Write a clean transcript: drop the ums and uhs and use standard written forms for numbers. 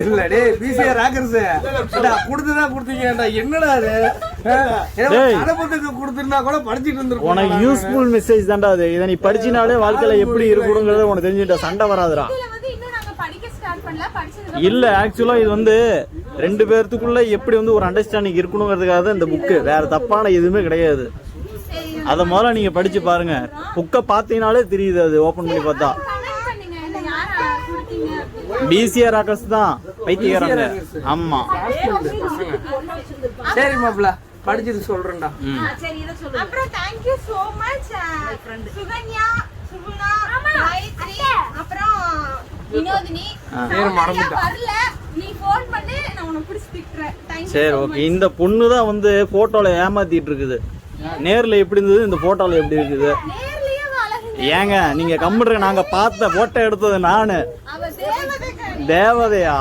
இல்ல டேய் PCR Rockers குடுத்துதான் குடுத்தீங்கடா என்னடா அது அனுபவத்துக்கு குடுத்துனா கூட படிச்சிட்டு இருந்திருப்போம். உனக்கு யூஸ்ஃபுல் மெசேஜ் தான்டா அது. இதை நீ படிச்சினாலே வாழ்க்கையில எப்படி இருக்கணுங்கிறத உனக்கு தெரிஞ்சுட்டா சண்டை வராதுடா. இல்ல ஆக்சுவலா இது வந்து ரெண்டு பேர்த்துக்குள்ள எப்படி வந்து ஒரு அண்டர்ஸ்டாண்டிங் இருக்கணுங்கிறதுக்காக தான் இந்த புக்கு. வேற தப்பான எதுவுமே கிடையாது. அத முதல்ல நீங்க படிச்சு பாருங்க. புக்கை பாத்தீங்கனாலே தெரியுது. அது ஓபன் பண்ணி பார்த்தா பிசிஆர் ராக்கர்ஸ் தான் பைத்தியக்காரங்க. ஆமா சரி மாப்ள படிச்சிட்டு சொல்றேன்டா. சரி இத சொல்லுங்க. அப்புறம் thank you so much Sukanya Suguna Gayathri அப்புறம் வினோதினி பேர் மறந்துட்டேன். வரல நீ ஃபோன் பண்ணு நான் உன்னை பிடிச்சி திட்றேன். சரி ஓகே. இந்த பொண்ணு தான் வந்து போட்டோல ஏமாத்திட்டு இருக்குது. நேர்ல எப்படி இருந்தது இந்த போட்டோல எப்படி இருக்குது ஏங்க? நீங்க கம்முடுற. நாங்க பார்த்த போட்டோ எடுத்தது நானு. தேவதையா?